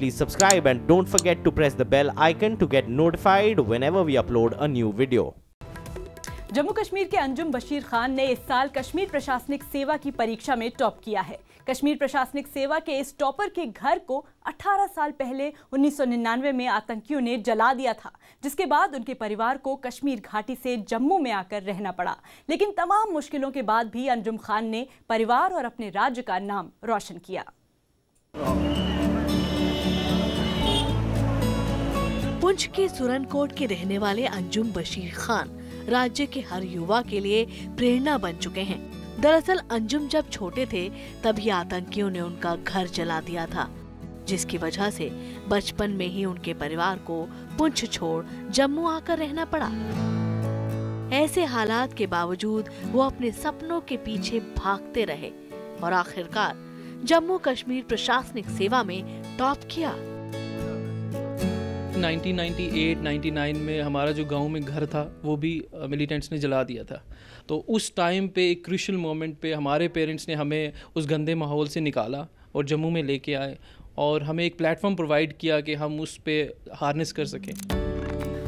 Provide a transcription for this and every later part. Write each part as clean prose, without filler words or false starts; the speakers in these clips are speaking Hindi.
please subscribe and don't forget to press the bell icon to get notified whenever we upload a new video. Jammu Kashmir के अंजुम बशीर खान ने इस साल कश्मीर प्रशासनिक सेवा की परीक्षा में टॉप किया है। कश्मीर प्रशासनिक सेवा के इस टॉपर के घर को 18 साल पहले 1999 में आतंकियों ने जला दिया था, जिसके बाद उनके परिवार को कश्मीर घाटी से जम्मू में आकर रहना पड़ा। लेकिन तमाम मुश्किलों के बाद भी अंजुम खान ने परिवार और अपने राज्य का नाम रोशन किया। पुंछ के सुरनकोट के रहने वाले अंजुम बशीर खान राज्य के हर युवा के लिए प्रेरणा बन चुके हैं। दरअसल अंजुम जब छोटे थे तभी आतंकियों ने उनका घर जला दिया था, जिसकी वजह से बचपन में ही उनके परिवार को पुंछ छोड़ जम्मू आकर रहना पड़ा। ऐसे हालात के बावजूद वो अपने सपनों के पीछे भागते रहे और आखिरकार जम्मू कश्मीर प्रशासनिक सेवा में टॉप किया। 1998-99 में हमारा जो गांव में घर था वो भी मिलिटेंट्स ने जला दिया था। तो उस टाइम पे एक क्रूशियल मोमेंट पे हमारे पेरेंट्स ने हमें उस गंदे माहौल से निकाला और जम्मू में लेके आए और हमें एक प्लेटफॉर्म प्रोवाइड किया कि हम उस पे हार्नेस कर सकें।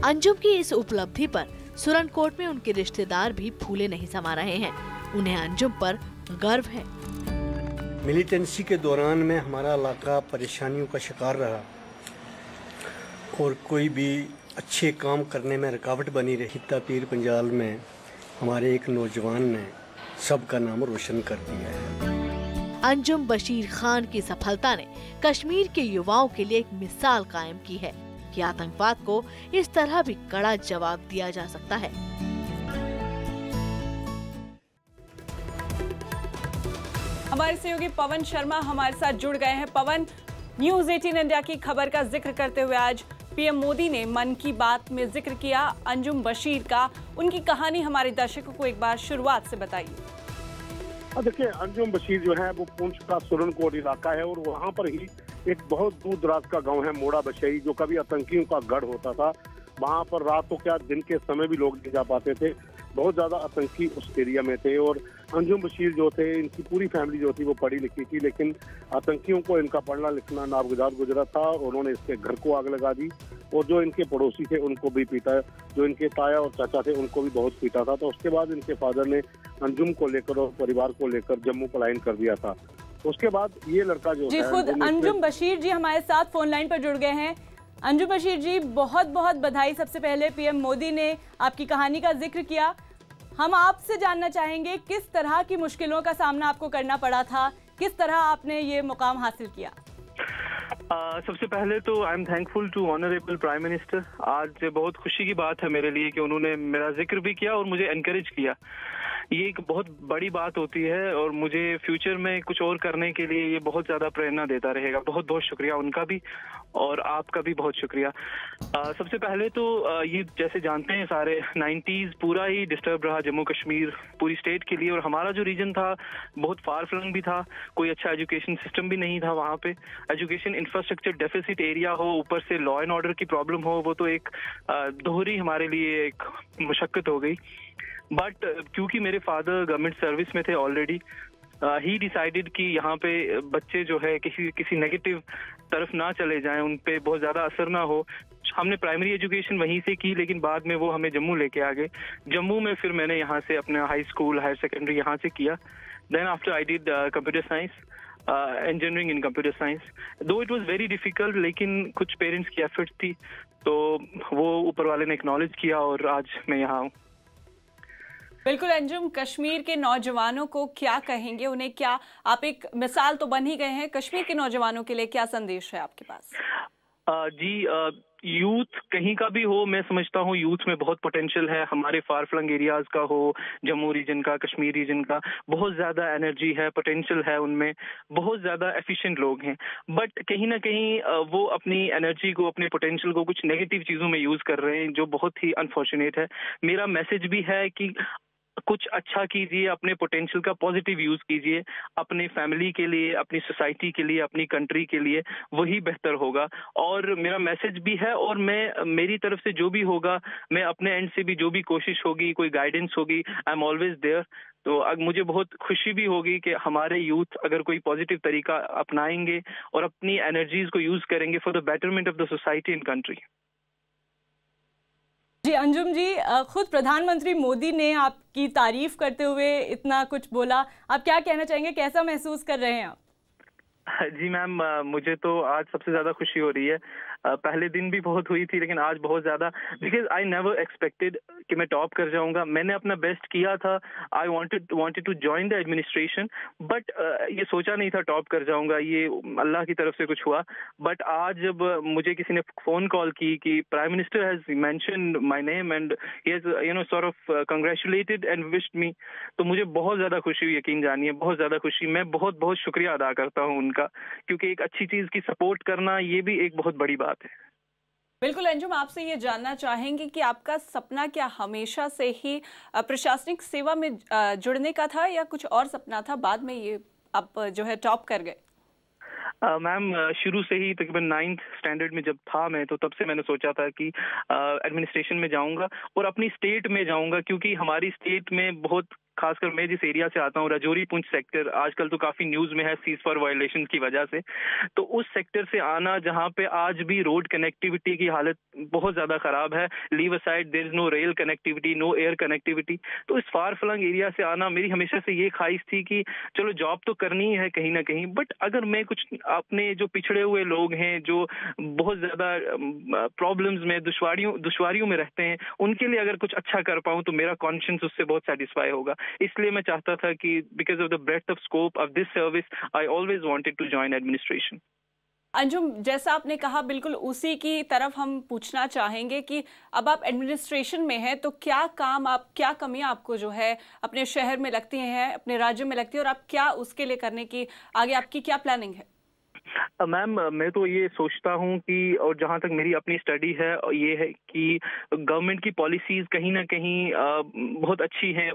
अंजुम की इस उपलब्धि पर सुरनकोट में उनके रिश्तेदार भी फूले नहीं समा रहे हैं। उन्हें अंजुम पर गर्व है। मिलिटेंसी के दौरान में हमारा इलाका परेशानियों का शिकार रहा और कोई भी अच्छे काम करने में रुकावट बनी रही। पीर पंजाल में हमारे एक नौजवान ने सबका नाम रोशन कर दिया है। अंजुम बशीर खान की सफलता ने कश्मीर के युवाओं के लिए एक मिसाल कायम की है कि आतंकवाद को इस तरह भी कड़ा जवाब दिया जा सकता है। हमारे सहयोगी पवन शर्मा हमारे साथ जुड़ गए हैं। पवन, न्यूज़ 18 इंडिया की खबर का जिक्र करते हुए आज पीएम मोदी ने मन की बात में जिक्र किया अंजुम बशीर का। उनकी कहानी हमारे दर्शकों को एक बार शुरुआत से बताइए। देखिए, अंजुम बशीर जो है वो पुंछ का सुरनकोट इलाका है और वहाँ पर ही एक बहुत दूर दराज का गांव है मोड़ा बशई, जो कभी आतंकियों का गढ़ होता था। वहाँ पर रात तो क्या दिन के समय भी लोग नहीं जा पाते थे। बहुत ज्यादा आतंकी उस एरिया में थे और अंजुम बशीर जो थे, इनकी पूरी फैमिली जो थी वो पढ़ी लिखी थी, लेकिन आतंकियों को इनका पढ़ना लिखना नागुजार गुजरा था और उन्होंने इसके घर को आग लगा दी और जो इनके पड़ोसी थे उनको भी पीटा, जो इनके ताया और चाचा थे उनको भी बहुत पीटा था। तो उसके बाद इनके फादर ने अंजुम को लेकर और परिवार को लेकर जम्मू पलायन कर दिया था। उसके बाद ये लड़का जो जी खुद अंजुम बशीर जी हमारे साथ फोन लाइन पर जुड़ गए हैं। अंजुम बशीर जी, बहुत बहुत बधाई। सबसे पहले पीएम मोदी ने आपकी कहानी का जिक्र किया। हम आपसे जानना चाहेंगे किस तरह की मुश्किलों का सामना आपको करना पड़ा था, किस तरह आपने ये मुकाम हासिल किया। सबसे पहले तो I am thankful to honourable prime minister. आज बहुत खुशी की बात है मेरे लिए कि उन्होंने मेरा जिक्र भी किया और मुझे एनकरेज किया। ये एक बहुत बड़ी बात होती है और मुझे फ्यूचर में कुछ और करने के लिए ये बहुत ज़्यादा प्रेरणा देता रहेगा। बहुत बहुत शुक्रिया उनका भी और आपका भी बहुत शुक्रिया। सबसे पहले तो ये जैसे जानते हैं सारे 90s पूरा ही डिस्टर्ब रहा जम्मू कश्मीर पूरी स्टेट के लिए और हमारा जो रीजन था बहुत फार फ्लंग भी था। कोई अच्छा एजुकेशन सिस्टम भी नहीं था वहाँ पे। एजुकेशन इंफ्रास्ट्रक्चर डेफिसिट एरिया हो, ऊपर से लॉ एंड ऑर्डर की प्रॉब्लम हो, वो तो एक दोहरी हमारे लिए एक मुशक्कत हो गई। बट क्योंकि मेरे फादर गवर्नमेंट सर्विस में थे ऑलरेडी, ही डिसाइडेड कि यहाँ पे बच्चे जो है किसी नेगेटिव तरफ ना चले जाएं, उन पे बहुत ज़्यादा असर ना हो। हमने प्राइमरी एजुकेशन वहीं से की, लेकिन बाद में वो हमें जम्मू लेके आ गए। जम्मू में फिर मैंने यहाँ से अपना हाई स्कूल हायर सेकेंडरी यहाँ से किया। Then after I did computer science, engineering in computer science. Though it was very difficult, लेकिन कुछ पेरेंट्स की एफर्ट थी तो वो ऊपर वाले ने एक्नॉलेज किया और आज मैं यहाँ हूँ। बिल्कुल अंजुम, कश्मीर के नौजवानों को क्या कहेंगे? उन्हें क्या, आप एक मिसाल तो बन ही गए हैं, कश्मीर के नौजवानों के लिए क्या संदेश है आपके पास? यूथ कहीं का भी हो, मैं समझता हूँ यूथ में बहुत पोटेंशियल है। हमारे फार फ्लंग एरियाज का हो, जम्मू रीजन का, कश्मीर रीजन का, बहुत ज़्यादा एनर्जी है, पोटेंशियल है उनमें, बहुत ज़्यादा एफिशिएंट लोग हैं। बट कहीं ना कहीं वो अपनी एनर्जी को, अपने पोटेंशियल को कुछ नेगेटिव चीज़ों में यूज़ कर रहे हैं, जो बहुत ही अनफॉर्चुनेट है। मेरा मैसेज भी है कि कुछ अच्छा कीजिए, अपने पोटेंशियल का पॉजिटिव यूज कीजिए, अपने फैमिली के लिए, अपनी सोसाइटी के लिए, अपनी कंट्री के लिए, वही बेहतर होगा। और मेरा मैसेज भी है, और मैं मेरी तरफ से जो भी होगा, मैं अपने एंड से भी जो भी कोशिश होगी, कोई गाइडेंस होगी, आई एम ऑलवेज देयर। तो अब मुझे बहुत खुशी भी होगी कि हमारे यूथ अगर कोई पॉजिटिव तरीका अपनाएंगे और अपनी एनर्जीज को यूज करेंगे for the betterment of the society and country. जी अंजुम जी, खुद प्रधानमंत्री मोदी ने आपकी तारीफ करते हुए इतना कुछ बोला, आप क्या कहना चाहेंगे, कैसा महसूस कर रहे हैं आप? जी मैम, मुझे तो आज सबसे ज्यादा खुशी हो रही है। पहले दिन भी बहुत हुई थी, लेकिन आज बहुत ज्यादा, बिकॉज आई नेवर एक्सपेक्टेड कि मैं टॉप कर जाऊंगा। मैंने अपना बेस्ट किया था, I wanted to join the administration, but ये सोचा नहीं था टॉप कर जाऊंगा, ये अल्लाह की तरफ से कुछ हुआ। बट आज जब मुझे किसी ने फोन कॉल की कि prime minister has mentioned my name and he has sort of congratulated and wished me, तो मुझे बहुत ज्यादा खुशी हुई, यकीन जानिए, बहुत ज्यादा खुशी। मैं बहुत बहुत शुक्रिया अदा करता हूँ उनका, क्योंकि एक अच्छी चीज की सपोर्ट करना ये भी एक बहुत बड़ी बात है। बिल्कुल अंजुम, आपसे ये जानना चाहेंगे कि आपका सपना क्या हमेशा से ही प्रशासनिक सेवा में जुड़ने का था, या कुछ और सपना था, बाद में ये आप जो है टॉप कर गए? मैम, शुरू से ही तकरीबन 9th स्टैंडर्ड में जब था मैं, तो तब से मैंने सोचा था कि एडमिनिस्ट्रेशन में जाऊंगा और अपनी स्टेट में जाऊंगा, क्योंकि हमारी स्टेट में बहुत, खासकर मैं जिस एरिया से आता हूँ, राजौरी पुंछ सेक्टर, आजकल तो काफी न्यूज में है सीज फायर वायलेशन की वजह से, तो उस सेक्टर से आना जहाँ पे आज भी रोड कनेक्टिविटी की हालत बहुत ज्यादा खराब है, leave aside there is no rail connectivity, no air connectivity, तो इस फार फ्लंग एरिया से आना मेरी हमेशा से ये ख्वाहिश थी कि चलो जॉब तो करनी है कहीं ना कहीं, बट अगर मैं कुछ अपने जो पिछड़े हुए लोग हैं, जो बहुत ज्यादा प्रॉब्लम्स में, दुश्वारियों में रहते हैं, उनके लिए अगर कुछ अच्छा कर पाऊं तो मेरा कॉन्शियंस उससे बहुत सेटिस्फाई होगा। इसलिए मैं चाहता था कि because of the breath of scope of this service, I always wanted to join administration. Anjum, जैसा आपने कहा, बिल्कुल उसी की तरफ हम पूछना चाहेंगे कि अब आप एडमिनिस्ट्रेशन में हैं, तो क्या कमियां आपको जो है अपने शहर में लगती हैं, अपने राज्य में लगती है, और आप क्या उसके लिए करने की आगे आपकी क्या प्लानिंग है? मैम, मैं तो ये सोचता हूँ कि, और जहाँ तक मेरी अपनी स्टडी है, ये है कि गवर्नमेंट की पॉलिसीज कहीं ना कहीं बहुत अच्छी हैं।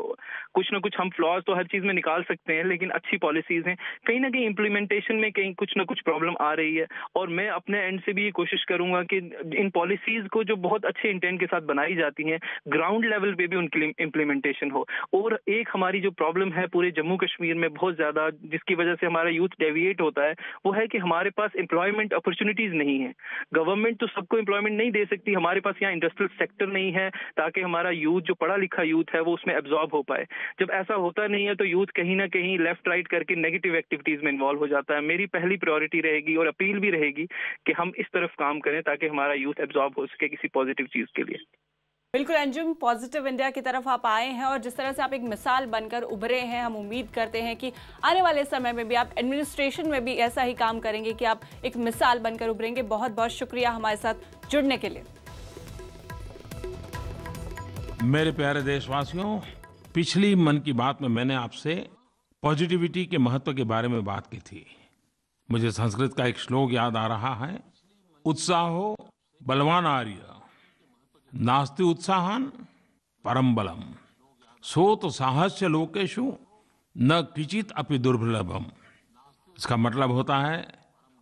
कुछ ना कुछ हम फ्लॉज तो हर चीज़ में निकाल सकते हैं, लेकिन अच्छी पॉलिसीज हैं। कहीं ना कहीं इम्प्लीमेंटेशन में कहीं कुछ ना कुछ प्रॉब्लम आ रही है, और मैं अपने एंड से भी ये कोशिश करूंगा कि इन पॉलिसीज को, जो बहुत अच्छे इंटेंट के साथ बनाई जाती हैं, ग्राउंड लेवल पे भी उनकी इम्प्लीमेंटेशन हो। और एक हमारी जो प्रॉब्लम है पूरे जम्मू कश्मीर में बहुत ज्यादा, जिसकी वजह से हमारा यूथ डेविएट होता है, वो है कि हमारे पास एम्प्लॉयमेंट अपॉर्चुनिटीज नहीं है। गवर्नमेंट तो सबको एम्प्लॉयमेंट नहीं दे सकती, हमारे पास यहाँ इंडस्ट्रियल सेक्टर नहीं है ताकि हमारा यूथ, जो पढ़ा लिखा यूथ है, वो उसमें एब्जॉर्ब हो पाए। जब ऐसा होता नहीं है तो यूथ कहीं ना कहीं लेफ्ट राइट करके नेगेटिव एक्टिविटीज में इन्वॉल्व हो जाता है। मेरी पहली प्रायोरिटी रहेगी और अपील भी रहेगी कि हम इस तरफ काम करें ताकि हमारा यूथ एब्जॉर्ब हो सके किसी पॉजिटिव चीज के लिए। बिल्कुल अंजुम, पॉजिटिव इंडिया की तरफ आप आए हैं, और जिस तरह से आप एक मिसाल बनकर उभरे हैं, हम उम्मीद करते हैं कि आने वाले समय में भी आप एडमिनिस्ट्रेशन में भी ऐसा ही काम करेंगे कि आप एक मिसाल बनकर उभरेंगे। बहुत बहुत शुक्रिया हमारे साथ जुड़ने के लिए। मेरे प्यारे देशवासियों, पिछली मन की बात में मैंने आपसे पॉजिटिविटी के महत्व के बारे में बात की थी। मुझे संस्कृत का एक श्लोक याद आ रहा है, उत्साहो बलवान आर्य नास्ति उत्साहन परम बलम, सो तो साहस्य लोकेशु न किचित अपि दुर्लभम। इसका मतलब होता है,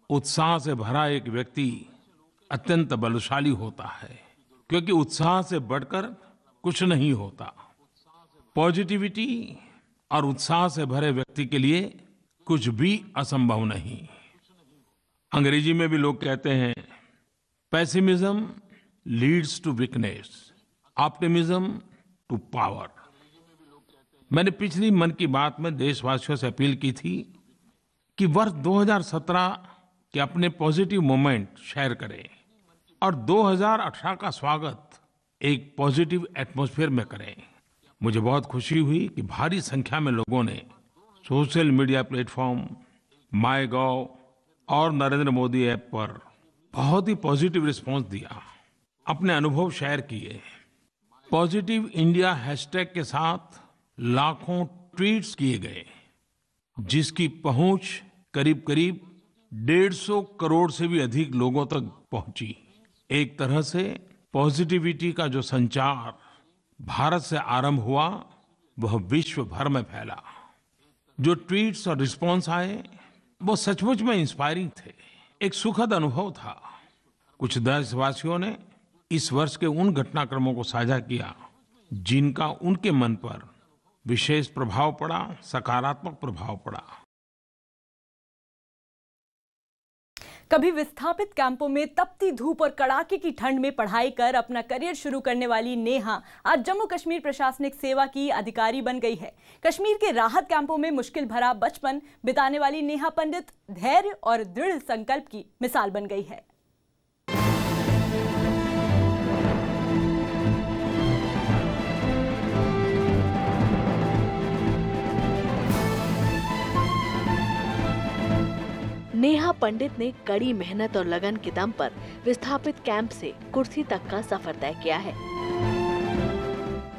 उत्साह से भरा एक व्यक्ति अत्यंत बलशाली होता है, क्योंकि उत्साह से बढ़कर कुछ नहीं होता। पॉजिटिविटी और उत्साह से भरे व्यक्ति के लिए कुछ भी असंभव नहीं। अंग्रेजी में भी लोग कहते हैं, pessimism leads to weakness, optimism to power. मैंने पिछली मन की बात में देशवासियों से अपील की थी कि वर्ष 2017 के अपने पॉजिटिव मोमेंट शेयर करें और 2018 का स्वागत एक पॉजिटिव एटमॉस्फेयर में करें। मुझे बहुत खुशी हुई कि भारी संख्या में लोगों ने सोशल मीडिया प्लेटफॉर्म, माईगॉव और नरेंद्र मोदी ऐप पर बहुत ही पॉजिटिव रिस्पांस दिया, अपने अनुभव शेयर किए। पॉजिटिव इंडिया हैशटैग के साथ लाखों ट्वीट्स किए गए, जिसकी पहुंच करीब करीब 150 करोड़ से भी अधिक लोगों तक पहुंची। एक तरह से पॉजिटिविटी का जो संचार भारत से आरंभ हुआ, वह विश्व भर में फैला। जो ट्वीट्स और रिस्पॉन्स आए वो सचमुच में इंस्पायरिंग थे। एक सुखद अनुभव था। कुछ देशवासियों ने इस वर्ष के उन घटनाक्रमों को साझा किया जिनका उनके मन पर विशेष प्रभाव पड़ा, सकारात्मक प्रभाव पड़ा। कभी विस्थापित कैंपों में तपती धूप और कड़ाके की ठंड में पढ़ाई कर अपना करियर शुरू करने वाली नेहा आज जम्मू कश्मीर प्रशासनिक सेवा की अधिकारी बन गई है। कश्मीर के राहत कैंपों में मुश्किल भरा बचपन बिताने वाली नेहा पंडित धैर्य और दृढ़ संकल्प की मिसाल बन गई है। नेहा पंडित ने कड़ी मेहनत और लगन के दम पर विस्थापित कैंप से कुर्सी तक का सफर तय किया है।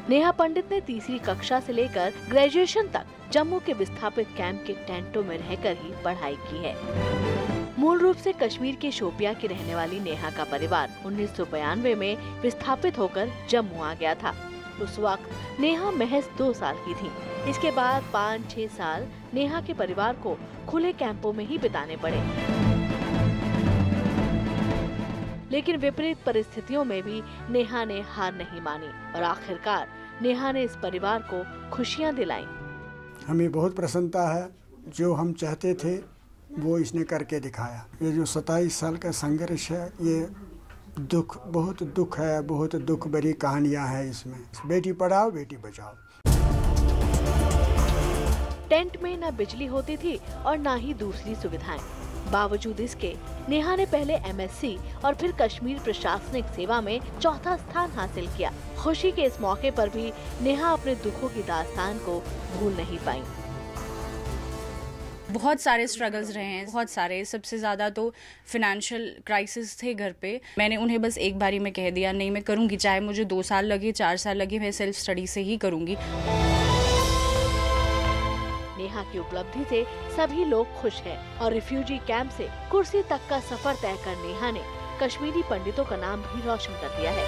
नेहा पंडित ने तीसरी कक्षा से लेकर ग्रेजुएशन तक जम्मू के विस्थापित कैंप के टेंटों में रहकर ही पढ़ाई की है। मूल रूप से कश्मीर के शोपियां की रहने वाली नेहा का परिवार 1992 में विस्थापित होकर जम्मू आ गया था। उस वक्त नेहा महज 2 साल की थी। इसके बाद 5-6 साल नेहा के परिवार को खुले कैंपों में ही बिताने पड़े। लेकिन विपरीत परिस्थितियों में भी नेहा ने हार नहीं मानी और आखिरकार नेहा ने इस परिवार को खुशियां दिलाई। हमें बहुत प्रसन्नता है, जो हम चाहते थे वो इसने करके दिखाया। ये जो 27 साल का संघर्ष है, ये बहुत दुख है, बहुत दुख भरी कहानियां हैं इसमें। बेटी पढ़ाओ बेटी बचाओ। टेंट में न बिजली होती थी और न ही दूसरी सुविधाएं। बावजूद इसके नेहा ने पहले एमएससी और फिर कश्मीर प्रशासनिक सेवा में 4था स्थान हासिल किया। खुशी के इस मौके पर भी नेहा अपने दुखों की दास्तान को भूल नहीं पाई। बहुत सारे स्ट्रगल्स रहे हैं, बहुत सारे। सबसे ज़्यादा तो फिनेंशियल क्राइसिस थे घर पे। मैंने उन्हें बस एक बारी में कह दिया, नहीं मैं करूँगी, चाहे मुझे 2 साल लगे, 4 साल लगे, मैं सेल्फ स्टडी से ही करूँगी। नेहा की उपलब्धि से सभी लोग खुश हैं और रिफ्यूजी कैंप से कुर्सी तक का सफर तय कर नेहा ने कश्मीरी पंडितों का नाम भी रोशन कर दिया है।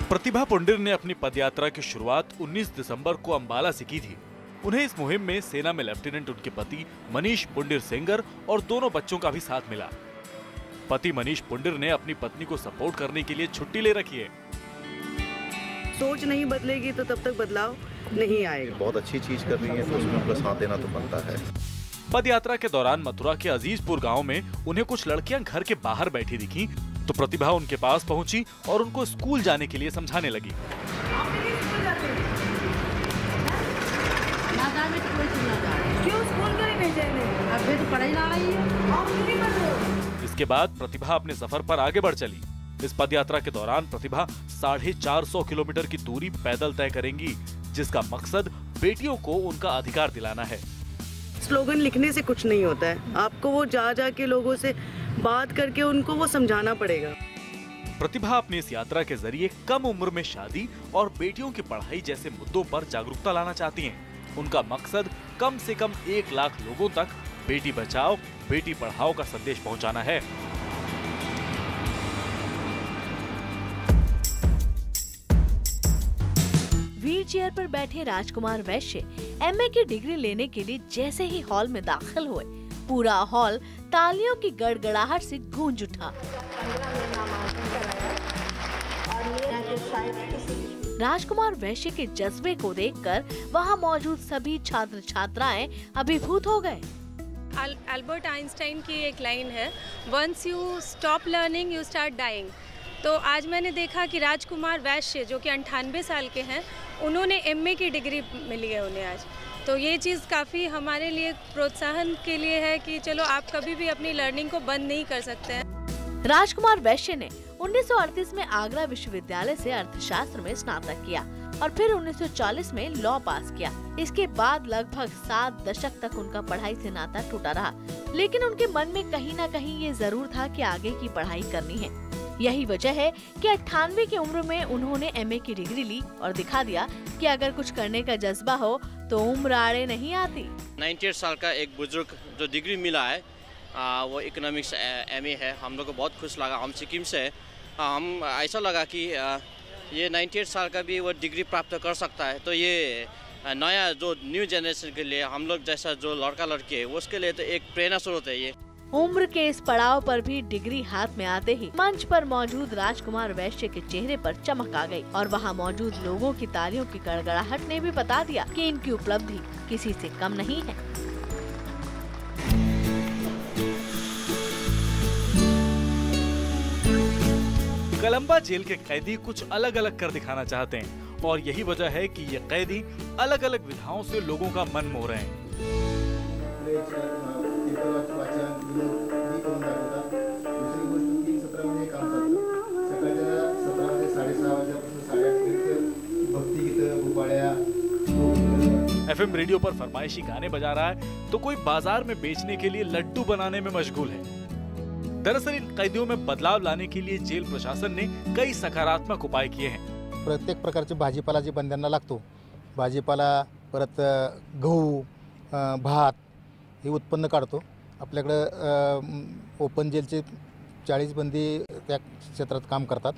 प्रतिभा पुंडिर ने अपनी पदयात्रा की शुरुआत 19 दिसंबर को अंबाला से की थी। उन्हें इस मुहिम में सेना में लेफ्टिनेंट उनके पति मनीष पुंडिर सेंगर और दोनों बच्चों का भी साथ मिला। पति मनीष पुंडिर ने अपनी पत्नी को सपोर्ट करने के लिए छुट्टी ले रखी है। सोच नहीं बदलेगी तो तब तक बदलाव नहीं आएगा। बहुत अच्छी चीज कर रही है तो उसमें उनका साथ देना तो बनता है। पद यात्रा के दौरान मथुरा के अजीजपुर गांव में उन्हें कुछ लड़कियां घर के बाहर बैठी दिखी तो प्रतिभा उनके पास पहुंची और उनको स्कूल जाने के लिए समझाने लगी। क्यों स्कूल क्यों नहीं भेजेंगे? अभी तो पढ़ाई ना रही है। इसके बाद प्रतिभा अपने सफर पर आगे बढ़ चली। इस पदयात्रा के दौरान प्रतिभा 450 किलोमीटर की दूरी पैदल तय करेंगी, जिसका मकसद बेटियों को उनका अधिकार दिलाना है। स्लोगन लिखने से कुछ नहीं होता है, आपको वो जा के लोगों से बात करके उनको वो समझाना पड़ेगा। प्रतिभा अपनी इस यात्रा के जरिए कम उम्र में शादी और बेटियों की पढ़ाई जैसे मुद्दों पर जागरूकता लाना चाहती हैं। उनका मकसद कम से कम 1 लाख लोगों तक बेटी बचाओ बेटी पढ़ाओ का संदेश पहुंचाना है। व्हील चेयर पर बैठे राजकुमार वैश्य एमए की डिग्री लेने के लिए जैसे ही हॉल में दाखिल हुए, पूरा हॉल तालियों की गड़गड़ाहट से गूंज उठा। राजकुमार वैश्य के जज्बे को देखकर वहां मौजूद सभी छात्र छात्राएं अभिभूत हो गए। अल्बर्ट आइंस्टाइन की एक लाइन है, once you stop learning you start dying. तो आज मैंने देखा कि राजकुमार वैश्य जो कि 98 साल के हैं, उन्होंने एमए की डिग्री मिली है उन्हें आज। तो ये चीज़ काफ़ी हमारे लिए प्रोत्साहन के लिए है कि चलो आप कभी भी अपनी लर्निंग को बंद नहीं कर सकते हैं। राजकुमार वैश्य ने 1938 में आगरा विश्वविद्यालय से अर्थशास्त्र में स्नातक किया और फिर 1940 में लॉ पास किया। इसके बाद लगभग 7 दशक तक उनका पढ़ाई से नाता टूटा रहा, लेकिन उनके मन में कहीं न कहीं ये जरूर था कि आगे की पढ़ाई करनी है। यही वजह है कि 98 की उम्र में उन्होंने एमए की डिग्री ली और दिखा दिया कि अगर कुछ करने का जज्बा हो तो उम्र आड़े नहीं आती। 98 साल का एक बुजुर्ग जो डिग्री मिला है, वो इकोनॉमिक्स MA है। हम लोग को बहुत खुश लगा। हम सिक्किम से हम ऐसा लगा कि ये 98 साल का भी वो डिग्री प्राप्त कर सकता है। तो ये नया जो न्यू जनरेशन के लिए, हम लोग जैसा जो लड़का लड़की है उसके लिए तो एक प्रेरणा स्रोत है ये। उम्र के इस पड़ाव पर भी डिग्री हाथ में आते ही मंच पर मौजूद राजकुमार वैश्य के चेहरे पर चमक आ गई और वहां मौजूद लोगों की तालियों की गड़गड़ाहट ने भी बता दिया कि इनकी उपलब्धि किसी से कम नहीं है। कोलंबा जेल के कैदी कुछ अलग अलग कर दिखाना चाहते हैं और यही वजह है कि ये कैदी अलग अलग विधाओं से लोगों का मन मोह रहे हैं। FM रेडियो पर फरमाइशी गाने बजा रहा है तो कोई बाजार में बेचने के लिए लड्डू बनाने में मशगूल है। दरअसल इन कैदियों में बदलाव लाने के लिए जेल प्रशासन ने कई सकारात्मक उपाय किए हैं। प्रत्येक प्रकारचे भाजीपाला जे बंद्यांना लागतो, भाजीपाला परत गहू भात हे उत्पन्न काढतो। आपल्याकडे ओपन जेलचे 40 बंदी त्या क्षेत्रात काम करतात।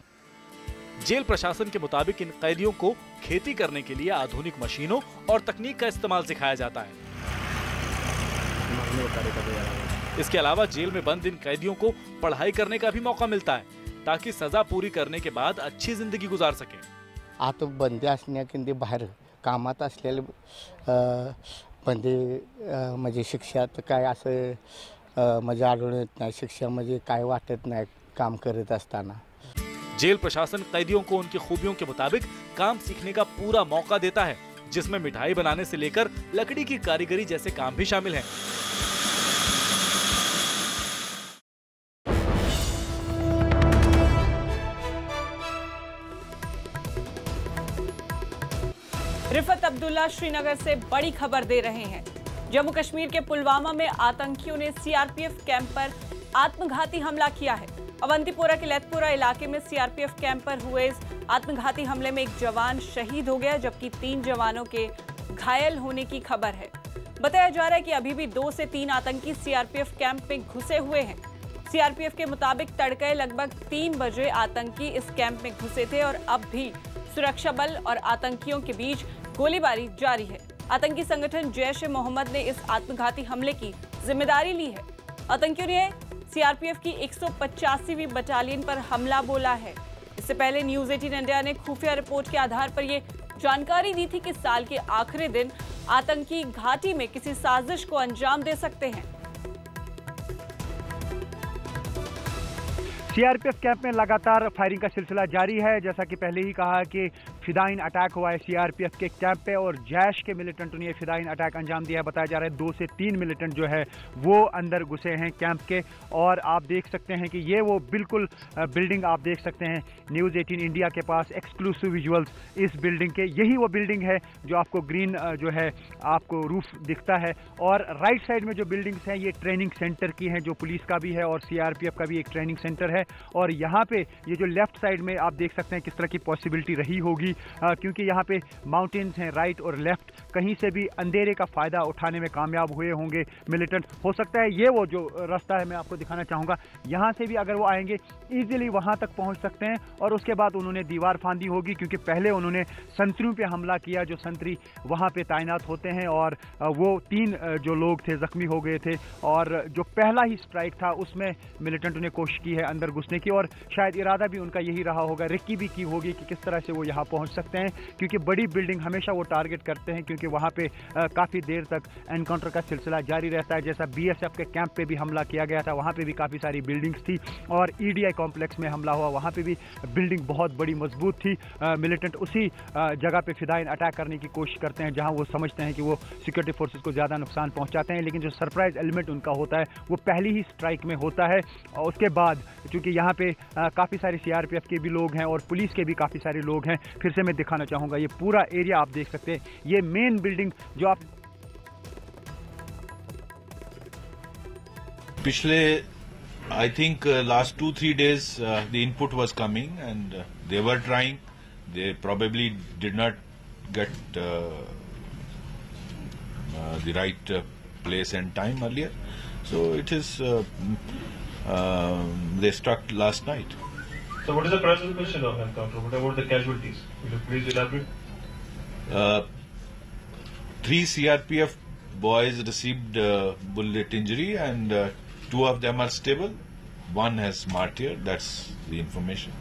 जेल प्रशासन के मुताबिक इन कैदियों को खेती करने के लिए आधुनिक मशीनों और तकनीक का इस्तेमाल सिखाया जाता है। इसके अलावा जेल में बंद इन कैदियों को पढ़ाई करने का भी मौका मिलता है ताकि सजा पूरी करने के बाद अच्छी जिंदगी गुजार सके। आता बंदी असण्याकिंती बाहेर कामात असलेले बंदी म्हणजे शिक्षात काय असं म्हणजे आढळून येत नाही। शिक्षा म्हणजे काय वाटत नाही काम करत असताना। जेल प्रशासन कैदियों को उनकी खूबियों के मुताबिक काम सीखने का पूरा मौका देता है, जिसमें मिठाई बनाने से लेकर लकड़ी की कारीगरी जैसे काम भी शामिल हैं। रिफत अब्दुल्ला श्रीनगर से बड़ी खबर दे रहे हैं। जम्मू कश्मीर के पुलवामा में आतंकियों ने CRPF कैंप पर आत्मघाती हमला किया है। अवंतीपोरा के लेथपुरा इलाके में CRPF कैंप पर हुए इस आत्मघाती हमले में एक जवान शहीद हो गया, जबकि 3 जवानों के घायल होने की खबर है। बताया जा रहा है कि अभी भी 2 से 3 आतंकी CRPF कैंप में घुसे हुए हैं। CRPF के मुताबिक तड़के लगभग 3 बजे आतंकी इस कैंप में घुसे थे और अब भी सुरक्षा बल और आतंकियों के बीच गोलीबारी जारी है। आतंकी संगठन जैश-ए-मोहम्मद ने इस आत्मघाती हमले की जिम्मेदारी ली है। आतंकियों ने CRPF की 185वीं बटालियन पर हमला बोला है। इससे पहले न्यूज़ 18 इंडिया ने खुफिया रिपोर्ट के आधार पर ये जानकारी दी थी कि साल के आखिरी दिन आतंकी घाटी में किसी साजिश को अंजाम दे सकते हैं। CRPF कैंप में लगातार फायरिंग का सिलसिला जारी है। जैसा कि पहले ही कहा कि फिदाइन अटैक हुआ है CRPF के कैंप पे और जैश के मिलिटेंटों ने फिदाइन अटैक अंजाम दिया है। बताया जा रहा है 2 से 3 मिलिटेंट जो है वो अंदर घुसे हैं कैंप के और आप देख सकते हैं कि ये वो बिल्कुल बिल्डिंग आप देख सकते हैं न्यूज़ 18 इंडिया के पास एक्सक्लूसिव विजुअल्स इस बिल्डिंग के। यही वो बिल्डिंग है जो आपको ग्रीन जो है आपको रूफ दिखता है और राइट साइड में जो बिल्डिंग्स हैं ये ट्रेनिंग सेंटर की हैं, जो पुलिस का भी है और CRPF का भी एक ट्रेनिंग सेंटर है। और यहाँ पे ये जो लेफ्ट साइड में आप देख सकते हैं किस तरह की पॉसिबिलिटी रही होगी, क्योंकि यहाँ पे माउंटेन्स हैं राइट और लेफ्ट, कहीं से भी अंधेरे का फ़ायदा उठाने में कामयाब हुए होंगे मिलिटेंट। हो सकता है ये वो जो रास्ता है मैं आपको दिखाना चाहूँगा, यहाँ से भी अगर वो आएंगे ईजिली वहाँ तक पहुँच सकते हैं और उसके बाद उन्होंने दीवार फांदी होगी, क्योंकि पहले उन्होंने संतरियों पे हमला किया, जो संतरी वहाँ पे तैनात होते हैं और वो 3 जो लोग थे ज़ख्मी हो गए थे और जो पहला ही स्ट्राइक था उसमें मिलिटेंटों ने कोशिश की है अंदर घुसने की और शायद इरादा भी उनका यही रहा होगा, रिक्की भी की होगी कि किस तरह से वो यहाँ पहुँच सकते हैं, क्योंकि बड़ी बिल्डिंग हमेशा वो टारगेट करते हैं, क्योंकि वहाँ पे काफ़ी देर तक एनकाउंटर का सिलसिला जारी रहता है। जैसा BSF के कैंप पे भी हमला किया गया था, वहाँ पे भी काफ़ी सारी बिल्डिंग्स थी और EDI कॉम्प्लेक्स में हमला हुआ, वहाँ पे भी बिल्डिंग बहुत बड़ी मजबूत थी। मिलिटेंट उसी जगह पे फिदाइन अटैक करने की कोशिश करते हैं जहाँ वो समझते हैं कि वो सिक्योरिटी फोर्सेस को ज़्यादा नुकसान पहुँचाते हैं, लेकिन जो सरप्राइज एलिमेंट उनका होता है वो पहली ही स्ट्राइक में होता है। और उसके बाद चूँकि यहाँ पे काफ़ी सारे CRPF के भी लोग हैं और पुलिस के भी काफ़ी सारे लोग हैं, फिर से मैं दिखाना चाहूँगा ये पूरा एरिया आप देख सकते हैं, ये मेन बिल्डिंग जो आप पिछले I think last 2-3 days the input was coming and they were trying. They probably did not get the right place and time earlier. So it is. They struck last night. So what is the classification of encounter? What about the casualties? Will you please elaborate? 3 CRPF boys received bullet injury, and 2 of them are stable. 1 has martyred. That's the information.